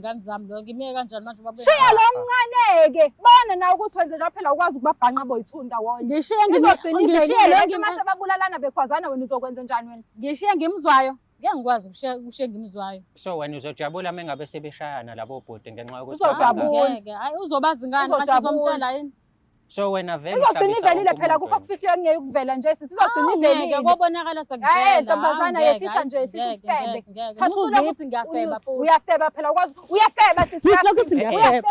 izingane zami lo ngimiyeke kanjani manje ubaba. Shiya lo mncane-ke. Bona nawe ukuthi wenze njalo phela ukwazi ukubabhanqa boyithunda wona. Ngishiye lo mase babulalana bekhwazana wena uzokwenza njani wena? Ngishiye ngimzwayo. Ngeke ngikwazi ukushiye ngimzwayo. So wena uzojabula mengabe sebeshayana labo bhuti ngenxa yokuthi Uzojabula. Ngeke. Hayi uzobazi ngani kanti uzomtshela yini? So wena vele Izogcina ivelile phela kukho kufihlwe ngeke ukuvela nje sizogcina ivelile. Ngeke kobonakala sekuvela. Ntombazana yehlisa nje isifebe. Ngizula ukuthi ngiyafeba futhi. Uyafeba phela ukwazi uyafeba sisi.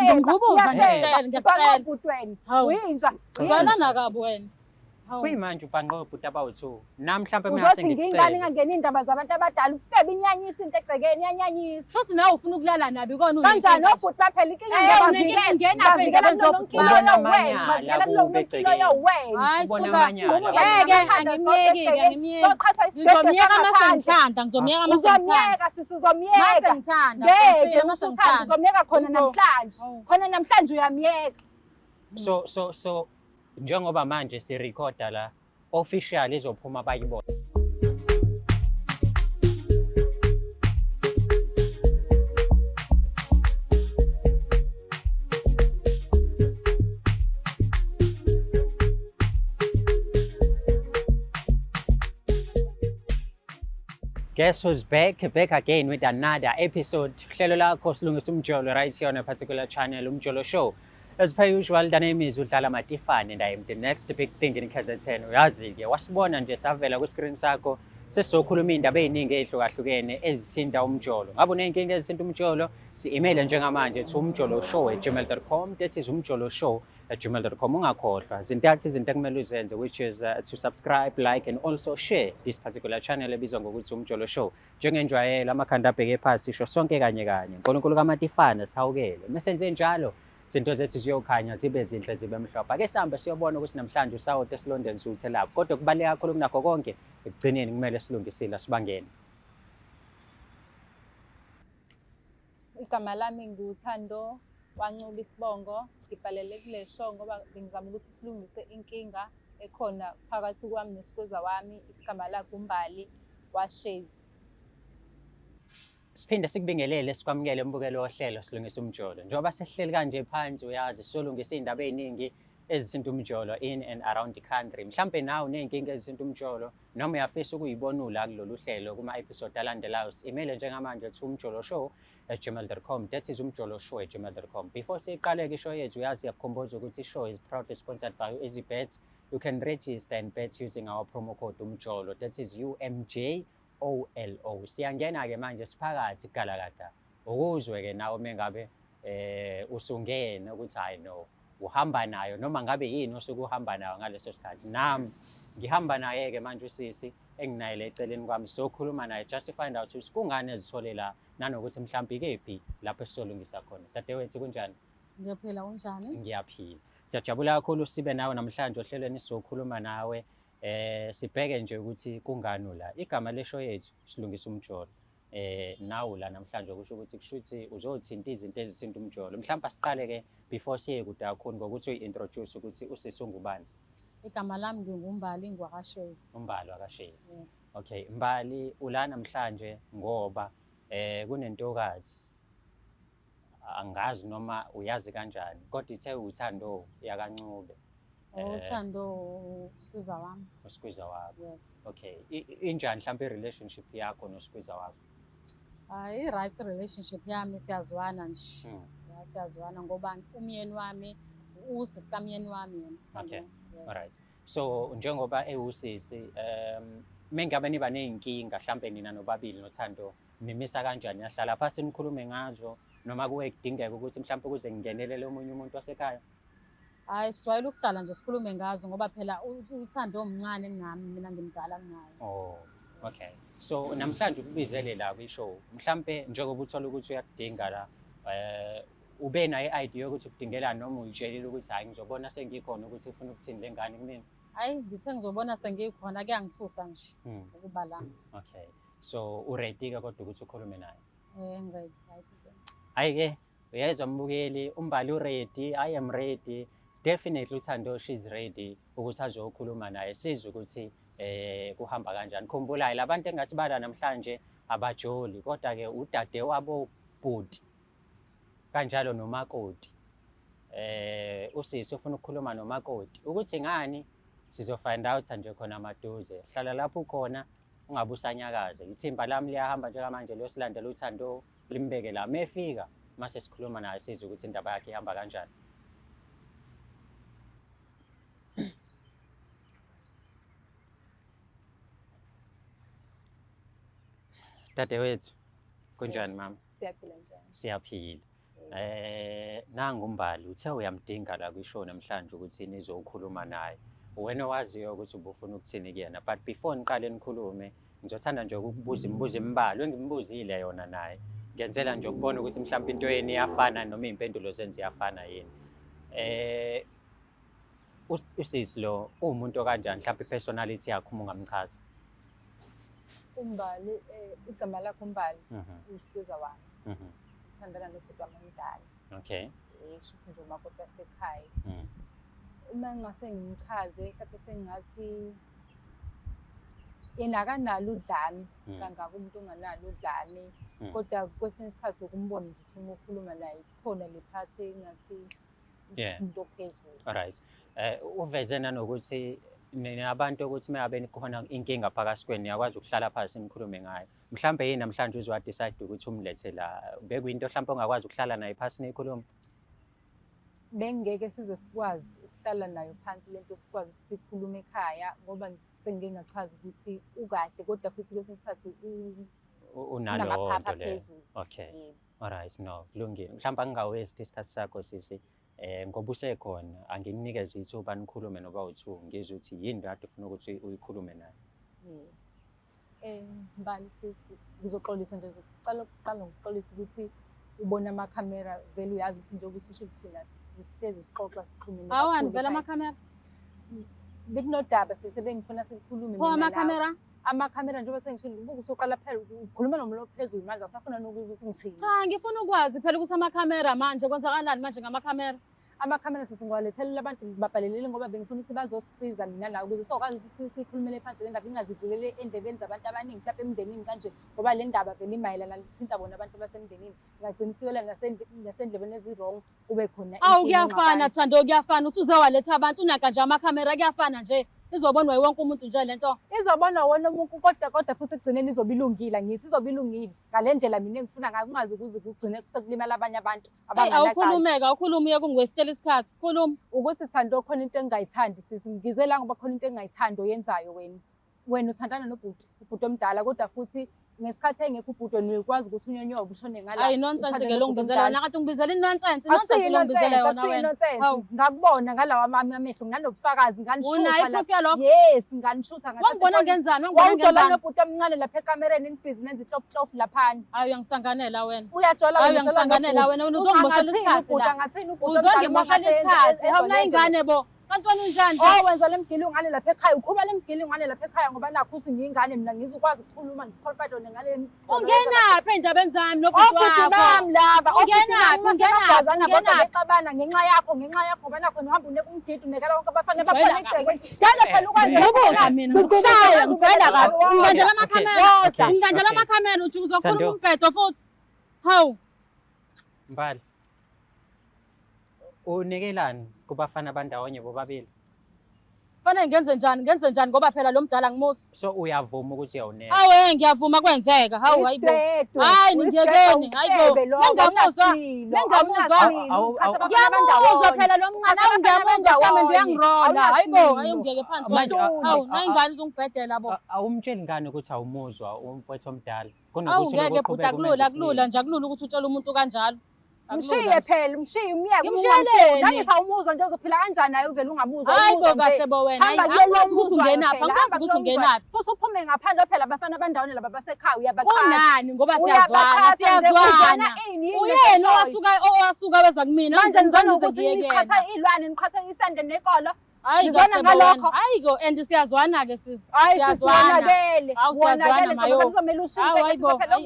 Ngingqubuza ngiyakutshela. Butweni. Uyinja. Jwayelana kabi wena. kuyimanje ubhanqa obhuti abawu-2 nami mhlawumbe uzothi ngingane ngangena indaba zabantu abadala usebe inyanyisa into egcekeni iyanyanyisa futhi nawe ufuna ukulala nabi kona kanjani obhuti baphela inkinga hayi suka ngeke angimyeki ngizomyeka masengithanda ngizomyeka masengithanda sisi uzomyeka masengithanda uzomyeka khona namhlanje uyamyeka so njengoba manje sirekhoda la official izophuma bayibona Guess who's back again with another episode. Hlelo lakho silungisa umjolo right here on a particular channel, Umjolo Show. As per usual, the name is Udlala Matifane and I am the next big thing in KZN. Uyazi-ke wasibona nje savela ku-screen sakho sesizokhuluma indaba eziningi ezihlukahlukene ezithinta umjolo. Ngabe uneyinkinga ezithinta umjolo, si-email njengamanje to umjoloshow@gmail.com. That is umjoloshow@gmail.com. Ungakhohlwa zintathu izinto ekumele uzenze, which is to subscribe, like and also share this particular channel ebizwa ngokuthi Umjolo Show. Njengenjwayelo amakhanda abheke phansi sisho sonke kanye kanye. Nkulunkulu kaMatifane sihawukele. Mesenze njalo izinto zethu ziyokhanya zibe zinhle zibe mhlophe. Ake sihambe siyobona ukuthi namhlanje usawoti esilondeni siwuthelaphi. Kodwa kubaluleke kakhulu kunakho konke ekugcineni kumele silungisile sibangene. Igama lami nguThando Wancula Isibongo. Ngibhalele kule show ngoba ngizama ukuthi silungise inkinga ekhona phakathi kwami nosikhweza wami. Igama lakhe uMbali Washezi. Siphinde sikubingelele sikwamukele umbukelo wohlelo silungisa umjolo. Njengoba sihleli kanje phansi uyazi solungisa indaba eziningi ezithinta umjolo in and around the country. Mhlambe nawe uneyinkinga ezithinta umjolo noma uyafisa ukuyibona la kulolu hlelo kuma episode alandelayo. Email njengamanje to umjoloshow@gmail.com. That is umjoloshow@gmail.com. Before siqale ishow yethu uyazi yakukhumbuza ukuthi ishow is proudly sponsored by EasyBet. You can register and bet using our promo code umjolo. That is UMJOLO. Siyangena-ke manje siphakathi galakada ukuzwe-ke nawe mengabe usungene ukuthi hayi no uhamba nayo noma ngabe yini osuke uhamba nayo ngaleso sikhathi. Nami ngihamba naye-ke manje usisi enginaye le eceleni kwami sokhuluma naye just to find out ukuthi kungani ezithole la nanokuthi mhlawumbe ikephi lapho esisolungisa khona. Dadewethu kunjani? Ngiyaphila unjani? Ngiyaphila. Siyajabula kakhulu sibe nawe namhlanje ohlelweni sizokhuluma nawe. Sibheke nje ukuthi kungani la igama lesho yethu silungisa umjolo. Nawu la namhlanje kusho ukuthi kushuthi uzothinta izinto ezithinta umjolo. Mhlawumbe siqale-ke before siye kude kakhulu ngokuthi uyi-introduce ukuthi usisi ungubani. Igama lami nginguMbali Ngwakashezi. uMbali Wakashezi. Okay, Mbali ula namhlanje ngoba kunentokazi angazi noma uyazi kanjani kodwa ithe uThando yakaNcube. Uthando uSkhwiza wami. USkhwiza wakho. Okay. Injani mhlawumbe i-relationship yakho noSkhwiza wakho? Hayi right relationship yami siyazwana nje. Siyazwana ngoba umyeni wami usisi kamyeni wami yena Thando. Okay. Alright. So njengoba ewusisi mengabe niba neyinkinga mhlawumbe nina nobabili noThando nimisa kanjani yahlala phansi nikhulume ngazo noma kuwe kudingeka ukuthi mhlawumbe kuze ngingenelele omunye umuntu wasekhaya? Hayi sijwayele ukuhlala nje sikhulume ngazo ngoba phela uThando omncane ngami mina ngimdala ngayo. Oh, okay. So namhlanje ukubizele la kwishow mhlambe njengoba uthola ukuthi uyakudinga la ube nayo idea ukuthi ukudingelana noma uyitshelile ukuthi hayi ngizobona sengikhona ukuthi ufuna ukuthini lengane kumina? Hayi ngithe ngizobona sengikhona kuyangithusa nje ukuba la. Okay. So uready ke kodwa ukuthi ukhulume naye? Ngiready. Hayi-ke uyezwa mbukeli uMbali uready, I am ready. Definitely uThando she's ready ukuthi azokhuluma naye sizwe ukuthi kuhamba kanjani. Khumbula labantu engathi bala namhlanje abajoli kodwa ke udade wabo bhuti kanjalo nomakoti. Usisi ufuna ukukhuluma nomakoti ukuthi ngani sizofind out nje khona maduze. Hlala lapho ukhona ungabe usanyakaza. Ithimba lami liyahamba njengamanje liyosilandela uThando limbeke la mefika mase sikhuluma naye sizwe ukuthi indaba yakhe ihamba kanjani. Dadewethu kunjani mama? Siyaphila njani? Siyaphila. Nangu uMbali uthe uyamdinga la kwishow namhlanje ukuthi nizokhuluma naye. Wena waziyo ukuthi ubufuna ukuthini kuyena, but before niqale nikhulume ngizothanda nje ukubuza imibuzo embalwa engimbuzile yona naye. Ngiyenzela nje ukubona ukuthi mhlawumbe into yeni iyafana noma impendulo zenze iyafana yini. Usisi lo umuntu kanjani mhlawumbe ipersonality yakhe uma ungamchaza? uMbali, igama lakhe uMbali uSiza wami. Uthandana nobhuti wami omdala. Okay. Kusho nje umakoti wasekhaya. Uma ngingase ngimchaze mhlawumbe sengathi yena akanalo udlame kangaka umuntu onganalo udlame, kodwa kwesinye isikhathi ukumbona ukuthi uma ukhuluma naye khona le part engathi umuntu ophezulu. Alright. Uveze nanokuthi abantu ukuthi meyabe khona inkinga phakathi kwenu yakwazi ukuhlala phansi nikhulume ngayo. Mhlambe yini namhlanje uzwa decide ukuthi umlethe la bekuyinto mhlawumbe ongakwazi ukuhlala naye phansi nikhulume? Bengeke size sikwazi ukuhlala nayo phansi lento sikwazi sikhulume ekhaya ngoba sengike ngachaza ukuthi ukahle kodwa futhi kwesinye isikhathi unalo nto le. Okay. Alright, no kulungile. Mhlawumbe angingawesti isikhathi sakho sisi. Ngoba usekhona angikunikeze ithuba nikhulume noba u2 ngizwe ukuthi yini kade ufuna ukuthi uyikhulume naye. Mbali sisi ngizoxolisa nje ukuqala ngokuxolisa ukuthi ubona amakhamera vele uyazi ukuthi nje ukuthi sishifina sihlezi sixoxa sikhulume naye. Awani vele amakhamera? Bekunodaba sebengifuna sikhulume mina. Amakhamera? Amakhamera njengoba sengishilo ubuku usoqala phela ukhuluma nomuntu ophezulu manje awusafuna nokuzwa ukuthi ngithini. Cha ngifuna ukwazi phela ukuthi amakhamera manje kwenzakalani manje ngamakhamera? Amakhamera sesingwalethela abantu babhalelele ngoba bengifuna ukuthi bazosisiza mina la ukuze sokwazi ukuthi sikhulumele phansi le ndaba ingazivulele endebeni zabantu abaningi mhlawumbe emndenini kanje ngoba le ndaba vele imayelana lithinta bona abantu basemndenini ingagcina ifikela nasendlebeni ezirong kube khona. Awu kuyafana Thando kuyafana usuze waletha abantu unaka nje amakhamera kuyafana nje izobonwa wonke umuntu nje lento. Izobonwa wona umuntu kodwa futhi ekugcineni izobe ilungile ngithi izobe ilungile ngalendlela mina engifuna ngayo kungazi ukuze kugcine sekulimala abanye abantu abangakhulumeka ukhulumiye kungwestela isikhathi khuluma ukuthi Thando khona into engayithandi sisi ngizela ngoba khona into engayithandi oyenzayo wena uthandana nobhuti omdala kodwa futhi ngesikhathi engekho ubhuti wena ukwazi ukuthi unyonyobe ushone ngala. Hayi nonsense ke lo ngibizela wena kade ngibizela inonsense lo ngibizela yona wena. Ngakubona ngalawa mami amehlo nginanobufakazi nganishutha la. Unayo iproof yalokho? Yes nganishutha ngathi. Wangibona ngenzani? Wangibona ngenzani? Wangibona nobhuti omncane lapha ekamereni inibhizinensi hlofhlof laphana. Hayi uyangisanganela wena. Uyajola hayi uyangisanganela wena uzongimoshela isikhathi la. Uzongimoshela isikhathi. Hawu nayingane bo. Kantoni unjani nje? Wenza lemgilingwane lapha ekhaya uqhuba lemgilingwane lapha ekhaya ngoba nakho usingingane mina ngizokwazi ukukhuluma ngiqualify wona ngale. Ungenaphi endabeni zami nobhuti wakho? Bami laba. Ungenaphi bexabana ngenxa yakho ngoba nakho uhamba uneka umgidi unekela wonke abafana bakhona egcekeni. Ngeke phela ukwenza mina ngikushaya ngicela kabi. Ngingandela amakhamera. Ngingandela amakhamera uthi uzokhuluma umbhedo futhi. Hawu. Mbali. Unekelani kubafana bandawonye bobabili? Fanele ngenze njani ngoba phela lo mdala ngimusa. So uyavuma ukuthi uyawuneka? Awe ngiyavuma kwenzeka. Hawu hayibo. Hayi ningiyekeni. Hayibo. Mengamuzwa. Ngiyamuzwa phela lo mncane ngiyamuzwa shame ndiyangirola. Hayibo ngiyeke phansi manje. Hawu nayingane uzongibhedela bo. Awumtsheli ngani ukuthi awumuzwa umfowethu omdala? Awu ngeke bhuti akulula nje akulula ukuthi utshele umuntu kanjalo. Mshiye phela umyeke umshiyeleni nangisawumuzwa nje uzophila kanjani naye uvela ungamuzwa. Hayibo kahle bo wena angikwazi ukuthi ungenaphi futhi uphume ngaphandle phela abafana bandawone laba basekhaya uyabachaza. Kunani ngoba siyazwana uyena owasuka weza kumina manje ngizona ukuthi niqhatha ilwane niqhatha isande nekolo. Hayi ngalokho. Hayi and siyazwana ke sisi. Siyazwana. Wonakele mayo. Kuzomela ushintshe phela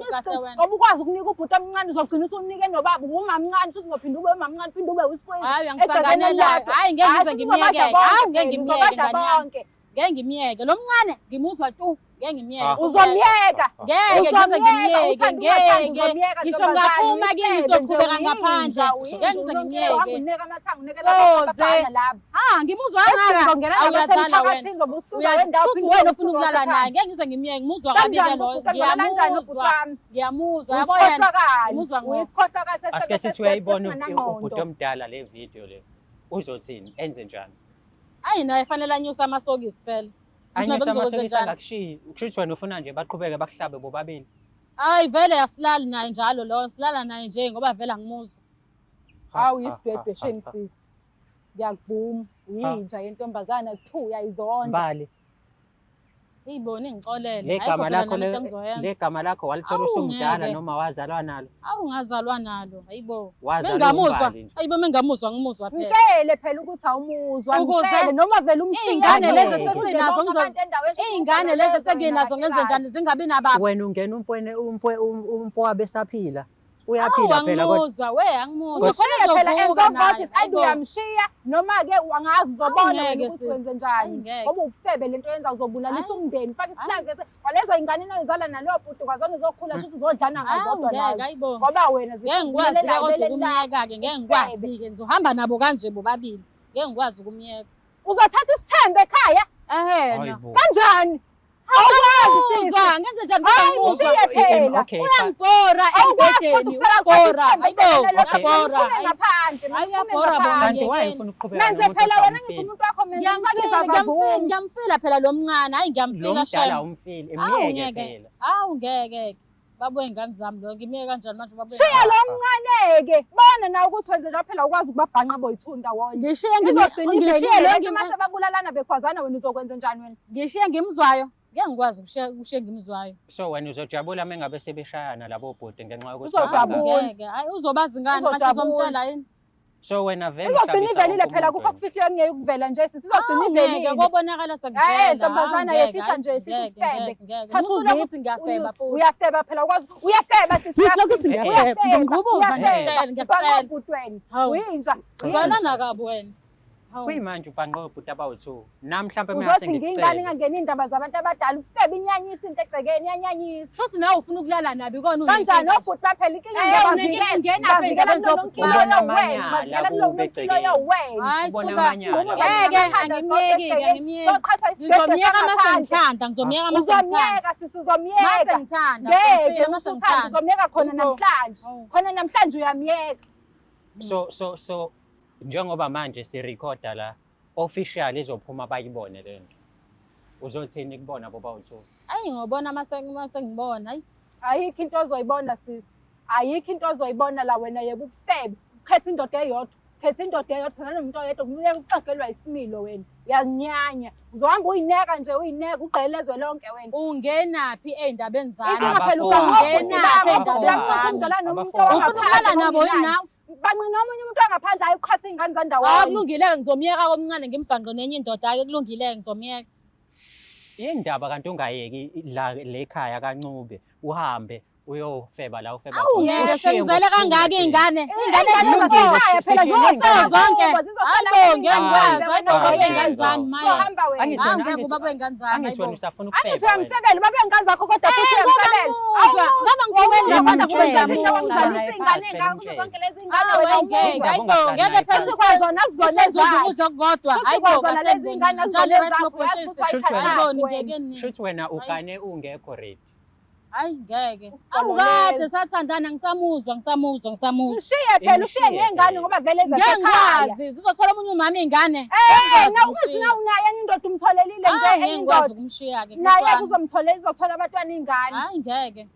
ngoba ukwazi ukunika ubhuti omncane uzogcina usumnike nobaba umamncane futhi uzophinda ube umamncane phinde ube usikwezi. Hayi uyangisanganela. Hayi ngeke ngize ngimiyeke. Hayi ngeke ngimiyeke ngani. Ngeke ngimiyeke. Lo mncane ngimuzwa tu. ngeke ngimyeke. Uzomyeka. Ngeke ngize ngimyeke, ngeke. Ngisho ngaphuma kini ngizoqhubeka ngaphandle. Ngeke ngize ngimyeke. Uneka amathanga, unekela Soze. abafana lapha. Awuyazala wena. Futhi wena ufuna ukulala naye. Ngeke ngize ngimyeke. Ngimuzwa kabi ke lo. Ngiyamuzwa. Yabo yena. Ngimuzwa ngo. Asike sithi uyayibona ubhuti omdala le video le. Uzothini? Enze njani? Ayi naye fanele anyuse amasokisi phela. Anyisa amasokisi angakushiyi. Kushuthi wena ufuna nje baqhubeke bakuhlabe bobabili. Hayi vele asilali naye njalo lo. Silala naye nje ngoba vele angimuzwa. Hawu yisibhebhe shame sis. Ngiyakuvuma. Uyinja yentombazana kuthiwa uyayizonda. Mbali. Uyibone ngixolele. Le gama lakho walithola usumdala noma wazalwa nalo? Awungazalwa nalo. Hayibo. Mengamuzwa. Hayibo mengamuzwa ngimuzwa phela. Mtshele phela ukuthi awumuzwa. Mtshele noma vele Iy'ngane lezi esesinazo iy'ngane lezi esenginazo ngenze njani zingabi nababa. Wena ungena umfowabo esaphila. Uyaphila phela kodwa. Angimuzwa we angimuzwa. Ushiye phela enzogodis uyamshiya noma-ke wangazi uzobona wena ukuthi wenze njani. Ngoba ubufebe lento yenza uzobulalisa umndeni ufake isihlangu kwalezo y'ngane inoyizala naloyo bhuti kwazona uzokhula shuthi uzodlana ngazodwa nazo. Ngoba wena ngeke ngikwazi-ke kodwa ukumyeka-ke ngeke ngikwazi-ke ngizohamba nabo kanje bobabili ngeke ngikwazi ukumyeka. Uzothatha isithembe ekhaya ehena kanjani? Awukwazi ngenze njani ngizamuzwa phela uyangibhora embhedeni uyabhora uyabhora uyabhora menze phela wena ngithi umuntu wakho ngiyamfila phela lo mncane hayi ngiyamfila phela awu ngeke babuye ingane zami lo ngimyeke kanjani manje babuye shiya lo mncane-ke bona nawe ukuthi wenze njalo phela ukwazi ukubabhanqa boyithunda wona ngishiye lo mase babulalana bekhwazana wena uzokwenza njani wena ngishiye ngimzwayo ngeke ngikwazi ukushiya ngimzwayo. So wena uzojabula mengabe sebeshayana labo bhuti ngenxa yokuthi uzojabula hayi uzobazi ngani manje uzomtshela yini. So wena vele izogcina ivelile phela kukho kufihlwe ngeke ukuvela nje sizogcina ivelile kobonakala sekuvela ntombazana yehlisa nje yehlisa isebe thatha ukuthi ngiyafeba futhi uyafeba phela ukwazi uyafeba sisi ngiyaqhubuza ngiyakutshela butweni uyinja ujwayelana kabi wena kuyimanje ubhanqa obhuti abawu-2 nami mhlawumbe uzothi ngingane ingangeni iy'ndaba zabantu abadala ubusebe inyanyisa into egcekeni iyanyanyisa futhi nawe ufuna ukulala nabi kona kanjani obhuti baphela inkinga ngizomyeka masengithanda uzomyeka khona namhlanje uyamyeka so njengoba manje sirekhoda la official izophuma bayibone lento uzothini kubona bobawu-2 ayi ngobona masengibona hayi ayikho into ozoyibona sisi ayikho into ozoyibona la wena yebo ubufebe ukhetha indoda eyodwa nanomuntu oyedwa kumele uqagelwa isimilo wena uyazinyanya uzohamba uyineka nje uyineka ugqelezwe lonke wena ungenaphi ey'ndabeni zami ungenaphi ey'ndabeni zami ufuna ukulala nabo yini nawe banqina omunye umuntu wangaphandle ayoqhatha iy'ngane zandawana kulungile-ke ngizomyeka komncane ngimubhanqe nenye indoda-ke kulungile-ke ngizomyeka yini ndaba kanti ungayeki le khaya kancube uhambe uyofeba la ufeba ngeke sengizele kangaka iy'ngane phela zonke hayibo ngeke ngikwazi hayibo iy'ngane zami maya angeke ubaba iy'ngane zami angithi wena usafuna angithi uyamsebele babe iy'ngane zakho kodwa futhi uyamsebele ngoba ngiqhubeli lapha uzalisa iy'ngane zonke lezi ngeke ngeke phela kwazona kuzona ukudla okukodwa hayibo lezi iy'ngane shuthi wena ugane ungekho ready hayi ngeke awukade sathandana ngisamuzwa ushiye phela ushiye ngengane ngoba vele zasekhaya zizothola omunye umama iy'ngane ukuthi na unaye enye indoda umtholelile nje ngikwazi ukumshiya-ke naye uzomtholela izothola abantwana iy'ngane hayi ngeke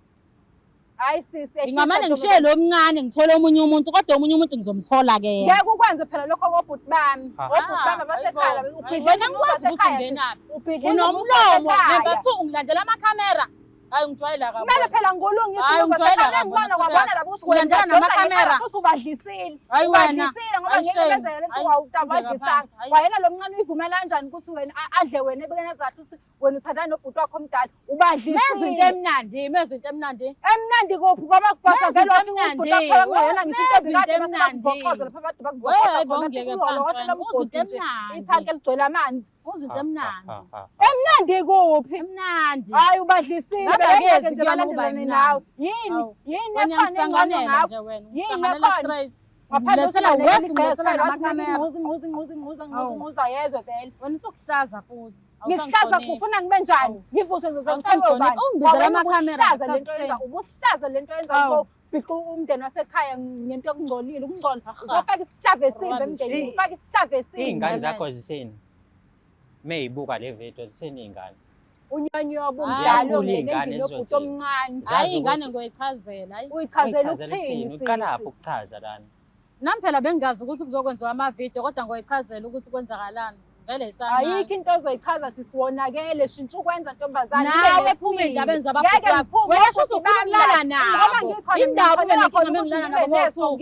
hayi sisi ngingamane ngishiye lo mncane ngithole omunye umuntu kodwa omunye umuntu ngizomthola-ke ngeke ukwenze phela lokho kobhuti bami abasekhaya wena ngikwazi ukuthi ungenaphi unomlomo number 2 ungilandela amakhamera Hayi ngijwayela kabi. Kumele phela ngolungisa Hayi, ngijwayela kabi, ngibona serious. kwabona labo Ulandela namakamera. futhi ubadlisile. Hayi wena. Ubadlisile ngoba Hayi, ngeke shame. wenzele lento Hayi, wawutabadlisanga. hayi. Wayena lo mncane uyivumela kanjani ukuthi wena adle wena ebekena zathi ukuthi wena uthandana nobhuti wakho omdala Mezwe into ubadlisile. emnandi, mezwe into emnandi. Emnandi kuphi ngoba kubasa Mezwe vele into wafika ubhuti emnandi. wakho kuyona ngisho into Mezwe ebikade into base emnandi. bakuvokhoza lapha abantu Hayi bakuvokhoza bo, khona ngeke ulokho phansi. lomgodi Uzinto nje emnandi. ithanki eligcwele amanzi. Uzinto emnandi. Emnandi kuphi? Emnandi. Hayi ubadlisile Ngabe bengeke akezi nje kuyona ukuba balandelane mnandi. nawe. Yini? Hawu. Yini Wena ekhona engcono ngisanganela ngawe? nje wena. Yini Ngisanganela ekhona? straight. Ngaphandle Ngilethela kokuthi wesi, ngilethela namakamera. nguza yezwe vele. Wena usukuhlaza futhi. Ngihlaza kufuna ngibe njani? Ngivuthwe ngize ngithebe Ungibizela amakamera. ubuhlaza lento yenza Hawu. ubhiqa umndeni wasekhaya ngento ekungcolile ukungcola. Aha. Uzofaka isihlava esimbi Rubbish. emndenini. Ufaka isihlava esimbi. Iy'ngane zakho zisini. Meyibuka le video zisini iy'ngane. Unyonyoba Ziyakhula umdala ongena iy'ngane endlini yobhuti ezizothini. omncane. Hayi ingane ngoyichazela. Hayi. Uyichazela ukuthini Uqalaphi sisi? ukuchaza lana? Nami phela bengazi ukuthi kuzokwenziwa amavidiyo kodwa ngoyichazela ukuthi kwenzakalani. Vele Ayikho yisancane. into ozoyichaza sisiwonakele shintsha ukwenza ntombazane. Nawe phuma ey'ndabeni zababhuti bakho. Wena shuthi ufuna ukulala nabo. Indaba ube nenkinga mengilala nabo bowu.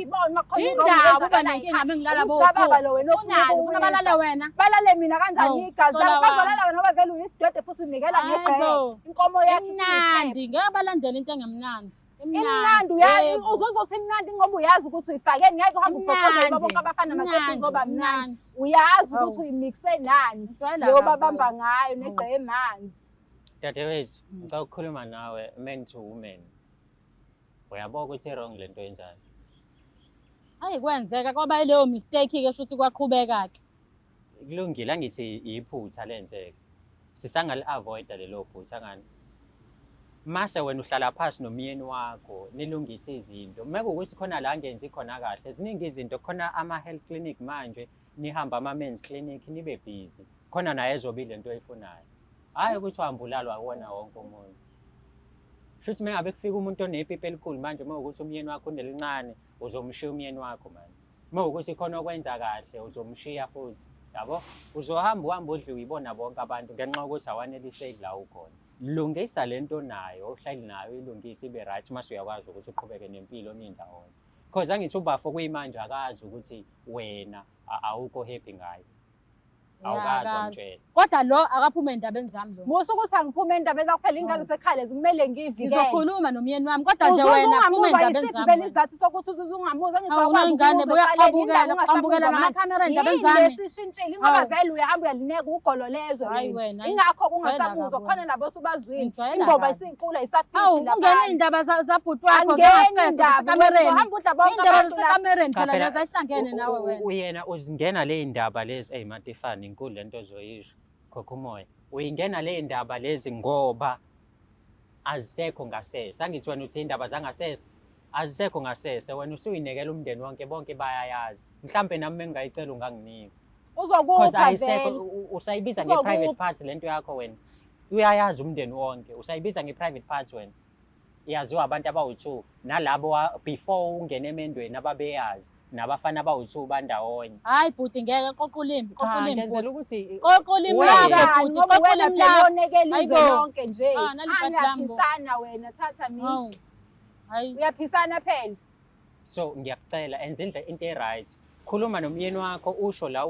Indaba ube nenkinga mengilala bowu. Unani ufuna balale wena? balale mina kanjani Hawu, igazi sola labo wami. bazolala wena ngoba vele uyisidode futhi unikela Hayi ngebheke bo. inkomo yakho Emnandi. Ngeke balandele into engemnandi. imnandi uyazi Yebo. uzozothi imnandi ngoba uyazi ukuthi uyifake ngeke uhambe ufokoze Imnandi. bonke abafana namakhephi uzoba mnandi Imnandi. uyazi Hawu. ukuthi uyimixe nani Ngijwayela leyo kabi babamba wena. ngayo Hawu. negqe emanzi Dadewethu, ngicela ukukhuluma nawe man to woman. Uyabona ukuthi wrong lento yenzayo. Hayi kwenzeka kwaba leyo mistake-ke shuthi kwaqhubeka-ke. Kulungile angithi iphutha lenzeke. Sisangali-avoida lelo phutha ngani. Mase wena uhlala phansi nomyeni wakho nilungise izinto. Mekuwukuthi khona la ngenzi khona kahle. Ziningi izinto khona ama-health clinic manje nihamba ama-men's clinic nibe busy. Khona naye ezoba ilento oyifunayo. Hhayi ukuthi uhambulalwa wona wonke umuntu. Shuthi mengabe kufika umuntu onepipi elikhulu manje mekuwukuthi umyeni wakho unelincane uzomshiya umyeni wakho manje. Mekuwukuthi khona okwenza kahle uzomshiya futhi. Yabo? Uzohamba uhambe udle uyibona bonke abantu ngenxa yokuthi awaneliseki la ukhona. Lungisa lento nayo ohlali nayo ilungise ibe right mase uyakwazi ukuthi uqhubeke nempilo nindawonye. Because angithi ubafo kuyimanje akazi ukuthi wena awukho happy ngayo. Awukazi wamtshela. Kodwa lo akaphume ey'ndabeni zami lo. musa ukuthi angiphume endabeni zakuphela ingane sekhaya kumele ngiyivikele Ngizokhuluma nomyeni wami kodwa nje wena phuma ey'ndabeni zami. vele isizathu sokuthi uzungamuza Hawu uney'ngane buyaxabukela namakamera ey'ndabeni zami. lesishintshile ingoba vele uyahamba uyalineka ugolo lezwe Hayi wena. ingakho Ngijwayela kungasabuzwa kabi khona nabo osubazwini Ngijwayela ingoba kabi. isinkula Hawu isafithi ungena iy'ndaba zabhuti wakho zangasese zasekamereni. Iy'ndaba zasekamereni phela lezi ayihlangene nawe wena. Uyena uzingena le ndaba lezi eyimatifani inkulu lento ozoyisho khokha umoya. Uyingena le ndaba lezi ngoba azisekho ngasese. Angithi wena uthi indaba zangasese azisekho ngasese wena usuyinekela umndeni wonke bonke bayayazi. Mhlambe nami mengayicela unganginika. uzokupha vele Usayibiza nge-private part lento yakho wena. Uyayazi umndeni wonke. Usayibiza nge-private part wena. Iyaziwa abantu abawu-2 nalabo before ungena emendweni ababeyazi nabafana abawu-2 bandawonye. Hayi bhuti ngeke qoqa ulimi qoqa ulimi Ngenzela ukuthi qoqa ulimi lakho bhuti qoqa ulimi lakho. izwe lonke nje naliphathi lami bo. uyaphisana wena thatha mina Hawu. Hayi uyaphisana phela so ngiyakucela enza into e-right. Khuluma nomyeni wakho usho la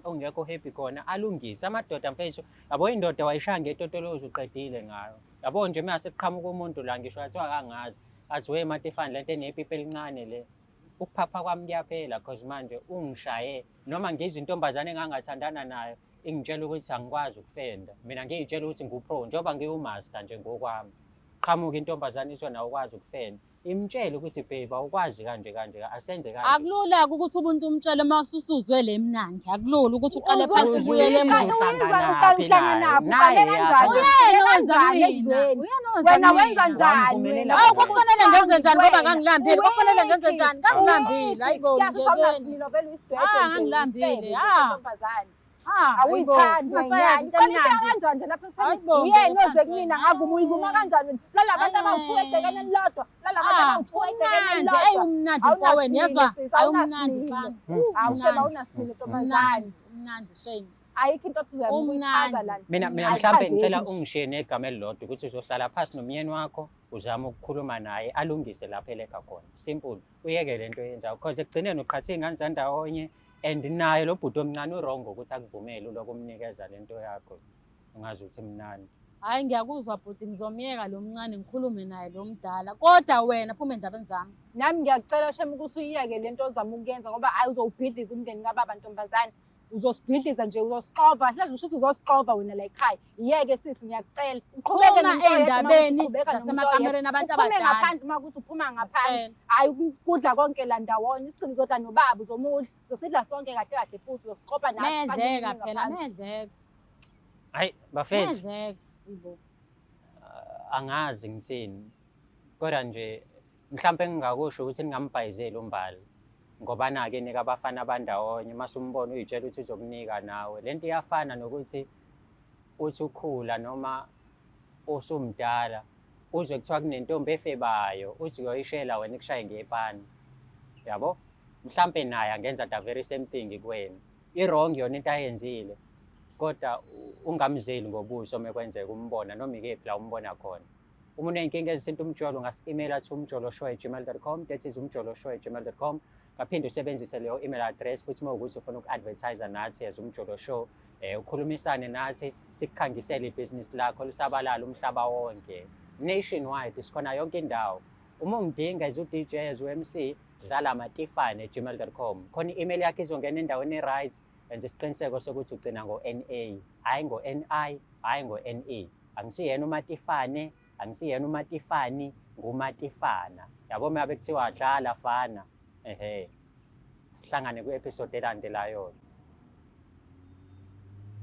ongekho happy khona alungise amadoda mfethu. Yabo indoda wayishaya ngetotolozi uqedile ngayo. Yabo nje mase kuqhamuka umuntu la ngisho athiwa kangazi athi we Matifani lento enepipi elincane le. Ukuphapha kwami kuyaphela cause manje ungishaye noma ngizwe intombazane engangathandana nayo ingitshela ukuthi angikwazi ukufenda. Mina ngiyitshela ukuthi ngupro njengoba ngiwumaster nje ngokwami. Qhamuka intombazane ithi wena awukwazi ukufenda. Imtshele ukuthi babe awukwazi kanje asenze kanje. akulula ukuthi umuntu umtshele masusuzwe le mnandi akulula ukuthi uqale phansi ubuyele wena wenza njani hawu kufanele ngenze njani ngoba ngangilambile kufanele ngenze njani ngangilambile hayibo ngekeni ngangilambile awuyithandi kanjani nje lapha ekutheni uyena oze kumina ngavuma uyivuma kanjani lalabantu abawu-2 egcekeni elilodwa lalabantu abawu-2 egcekeni elilodwa hayi umnandi mfowethu yezwa hayi umnandi awushela awunasimile ntombazane umnandi shame ayikho into othi uyayichaza lana. Mina mhlawumbe ngicela ungishiye negama elilodwa ukuthi uzohlala phansi nomyeni wakho uzame ukukhuluma naye alungise lapho elekha khona. Simple. Uyeke lento yenzayo because ekugcineni uqhathe iy'ngane zandawonye and naye lo bhuti omncane urongo ukuthi akuvumele uloko umnikeza lento yakho. Ungazi ukuthi mnani. Hayi ngiyakuzwa bhuti ngizomyeka lo mncane ngikhulume naye lo mdala. Kodwa wena phuma endabeni zami. Nami ngiyakucela Shem ukuthi uyiyeke lento ozama ukuyenza ngoba uzowubhidliza umndeni kababa ntombazane. Uzosibhidliza nje uzosixova hleze usho ukuthi uzosixova wena la ekhaya. Iyeke sisi ngiyakucela. Uqhubeke endabeni zasemakamereni abantu abadala. Uphuma ngaphandle uma kuthi uphuma ngaphandle. Hayi ukudla konke la ndawonye isigcino uzodla nobaba uzomudla. Uzosidla sonke kahle kahle futhi uzosiqopha nathi. Mezeka phela mezeka. Hayi bafethu. Mezeka ibo. Angazi ngitsini. Kodwa nje mhlawumbe engingakusho ukuthi ningambhayizeli umbali. Ngoba na-ke nika abafana abandawonye mase umbona uyitshela ukuthi uzokunika nawe. Lento iyafana nokuthi uthi ukhula noma usumdala uzwe kuthiwa kunentombi efebayo uthi uyoyishela wena ikushaye ngepani. Yabo? Mhlawumbe naye angenza the very same thing kuwena. I-wrong yona into ayenzile. Kodwa ungamzeli ngobuso mekwenzeka umbona noma ikephi la umbona khona. Uma unenkinga ezisinto umjolo ungasi-email athi umjoloshow@gmail.com. That is umjoloshow@gmail.com. Ngaphinde usebenzise leyo email address futhi uma ukuthi ufuna uku-advertise nathi as umjolo show ukhulumisane nathi sikukhangisele ibhizinisi lakho lisabalala umhlaba wonke nationwide sikhona yonke indawo. Uma ungidinga as u-DJ as u-MC dlala matifane@gmail.com. Khona i-email yakho izongena endaweni e-right and isiqiniseko sokuthi ugcina ngo-NA hayi ngo-NI hayi ngo-NE. Angisiyena uMatifane angisiyena uMatifani nguMatifana. Yabo uma bekuthiwa dlala fana hlangane ku-episode elandelayo.